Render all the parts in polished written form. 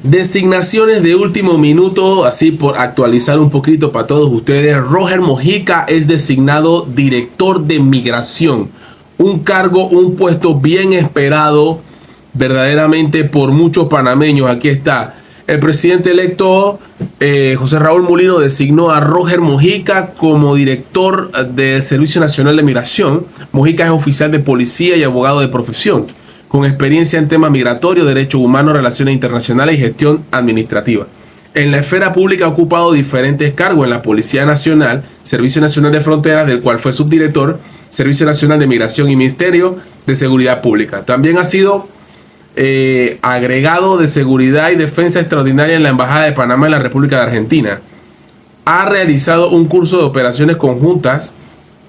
Designaciones de último minuto, así por actualizar un poquito para todos ustedes. Roger Mojica es designado director de migración. Un cargo, un puesto bien esperado verdaderamente por muchos panameños. Aquí está. El presidente electo José Raúl Mulino designó a Roger Mojica como director del Servicio Nacional de Migración. Mojica es oficial de policía y abogado de profesión, con experiencia en temas migratorios, derechos humanos, relaciones internacionales y gestión administrativa. En la esfera pública ha ocupado diferentes cargos en la Policía Nacional, Servicio Nacional de Fronteras, del cual fue subdirector, Servicio Nacional de Migración y Ministerio de Seguridad Pública. También ha sido agregado de Seguridad y Defensa Extraordinaria en la Embajada de Panamá en la República de Argentina. Ha realizado un curso de operaciones conjuntas,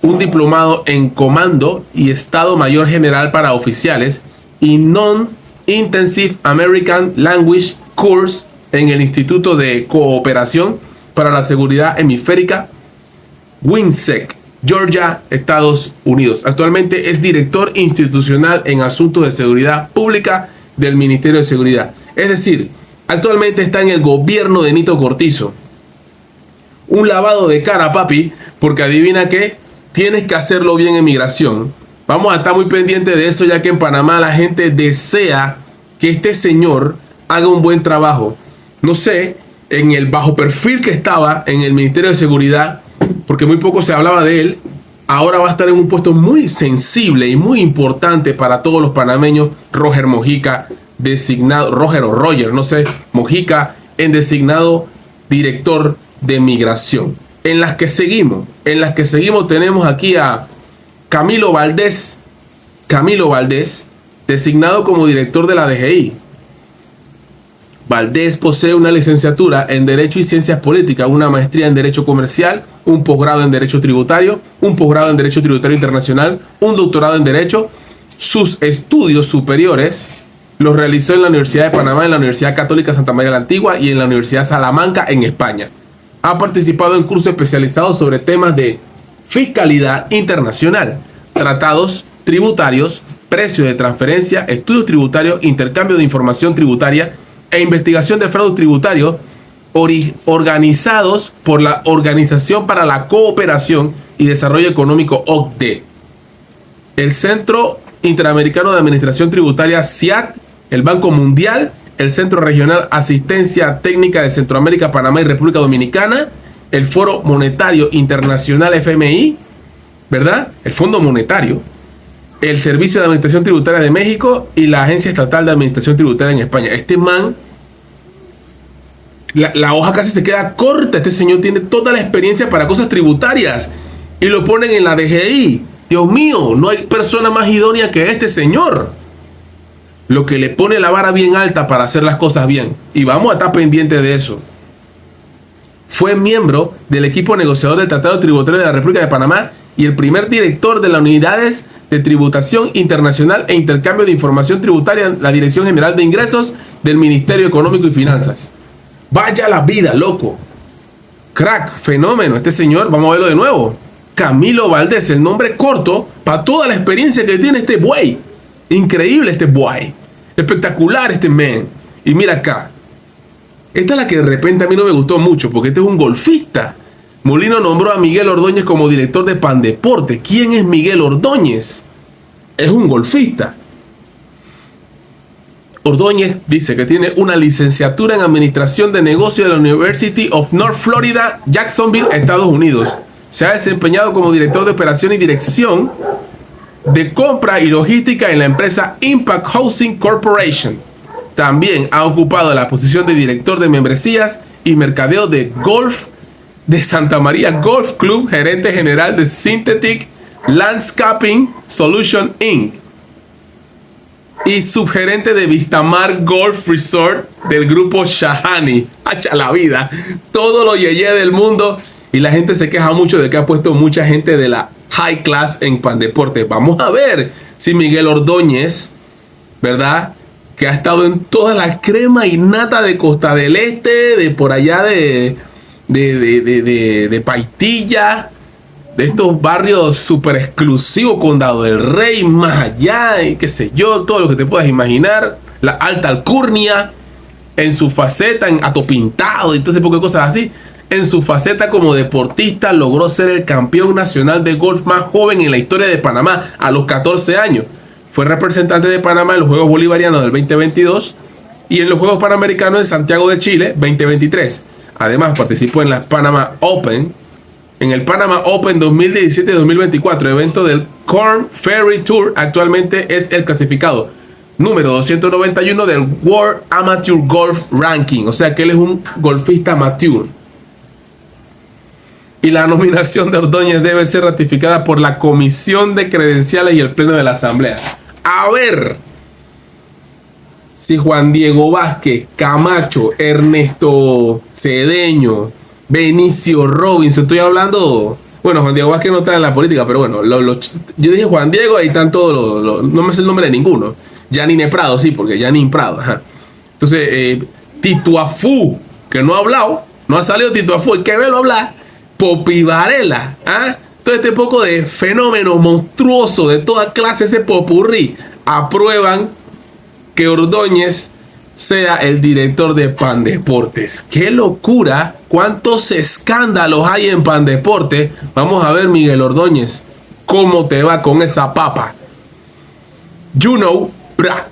un diplomado en Comando y Estado Mayor General para oficiales y Non-Intensive American Language Course en el Instituto de Cooperación para la Seguridad Hemisférica, WINSEC, Georgia, Estados Unidos. Actualmente es director institucional en asuntos de seguridad pública del Ministerio de Seguridad. Es decir, actualmente está en el gobierno de Nito Cortizo. Un lavado de cara, papi, porque adivina qué, tienes que hacerlo bien en migración. Vamos a estar muy pendientes de eso, ya que en Panamá la gente desea que este señor haga un buen trabajo. No sé, en el bajo perfil que estaba en el Ministerio de Seguridad, porque muy poco se hablaba de él, ahora va a estar en un puesto muy sensible y muy importante para todos los panameños. Roger Mojica, designado, Roger o Roger, no sé, Mojica, en designado director de migración. En las que seguimos tenemos aquí a Camilo Valdés, designado como director de la DGI. Valdés posee una licenciatura en Derecho y Ciencias Políticas, una maestría en Derecho Comercial, un posgrado en Derecho Tributario, un posgrado en Derecho Tributario Internacional, un doctorado en Derecho. Sus estudios superiores los realizó en la Universidad de Panamá, en la Universidad Católica Santa María la Antigua y en la Universidad Salamanca, en España. Ha participado en cursos especializados sobre temas de fiscalidad internacional, tratados tributarios, precios de transferencia, estudios tributarios, intercambio de información tributaria e investigación de fraude tributario, organizados por la Organización para la Cooperación y Desarrollo Económico, OCDE, el Centro Interamericano de Administración Tributaria, CIAT, el Banco Mundial, el Centro Regional Asistencia Técnica de Centroamérica, Panamá y República Dominicana, el Foro Monetario Internacional, FMI, ¿verdad? El Fondo Monetario, el Servicio de Administración Tributaria de México y la Agencia Estatal de Administración Tributaria en España. Este man, la hoja casi se queda corta. Este señor tiene toda la experiencia para cosas tributarias y lo ponen en la DGI. Dios mío, no hay persona más idónea que este señor. Lo que le pone la vara bien alta para hacer las cosas bien. Y vamos a estar pendientes de eso. Fue miembro del equipo negociador del Tratado Tributario de la República de Panamá y el primer director de las unidades de tributación internacional e intercambio de información tributaria en la Dirección General de Ingresos del Ministerio Económico y Finanzas. Vaya la vida, loco. Crack, fenómeno. Este señor, vamos a verlo de nuevo. Camilo Valdés, el nombre corto para toda la experiencia que tiene este buey. Increíble este buey. Espectacular este man. Y mira acá. Esta es la que de repente a mí no me gustó mucho, porque este es un golfista. Mulino nombró a Miguel Ordóñez como director de Pandeporte. ¿Quién es Miguel Ordóñez? Es un golfista. Ordóñez dice que tiene una licenciatura en Administración de Negocios de la University of North Florida, Jacksonville, Estados Unidos. Se ha desempeñado como director de operación y dirección de compra y logística en la empresa Impact Housing Corporation. También ha ocupado la posición de director de membresías y mercadeo de golf de Santa María Golf Club, gerente general de Synthetic Landscaping Solution Inc. y subgerente de Vistamar Golf Resort del grupo Shahani. Hacha la vida, todo lo yeye del mundo, y la gente se queja mucho de que ha puesto mucha gente de la high class en Pandeporte. Vamos a ver si Miguel Ordóñez, ¿verdad?, que ha estado en toda la crema y nata de Costa del Este, de por allá de Paitilla, de estos barrios súper exclusivos, Condado del Rey, más allá, y qué sé yo, todo lo que te puedas imaginar, la Alta Alcurnia, en su faceta, en atopintado y todo ese poco de cosas así, en su faceta como deportista logró ser el campeón nacional de golf más joven en la historia de Panamá a los 14 años. Fue representante de Panamá en los Juegos Bolivarianos del 2022 y en los Juegos Panamericanos de Santiago de Chile 2023. Además participó en la Panama Open, en el Panama Open 2017-2024, evento del Korn Ferry Tour. Actualmente es el clasificado número 291 del World Amateur Golf Ranking, o sea que él es un golfista amateur. Y la nominación de Ordóñez debe ser ratificada por la Comisión de Credenciales y el Pleno de la Asamblea. A ver si Juan Diego Vázquez, Camacho, Ernesto Cedeño, Benicio Robinson, estoy hablando, bueno, Juan Diego Vázquez no está en la política, pero bueno, yo dije Juan Diego, ahí están todos no me sé el nombre de ninguno. Janine Prado, sí, porque Janine Prado, ajá. Entonces, Tito Afú, que no ha hablado, no ha salido Tito Afú, hay que verlo hablar. Popi Varela, ¿ah? Todo este poco de fenómeno monstruoso de toda clase, ese popurrí, aprueban que Ordóñez sea el director de Pandeportes. ¡Qué locura! ¿Cuántos escándalos hay en Pandeportes? Vamos a ver, Miguel Ordóñez, cómo te va con esa papa. You know, bra.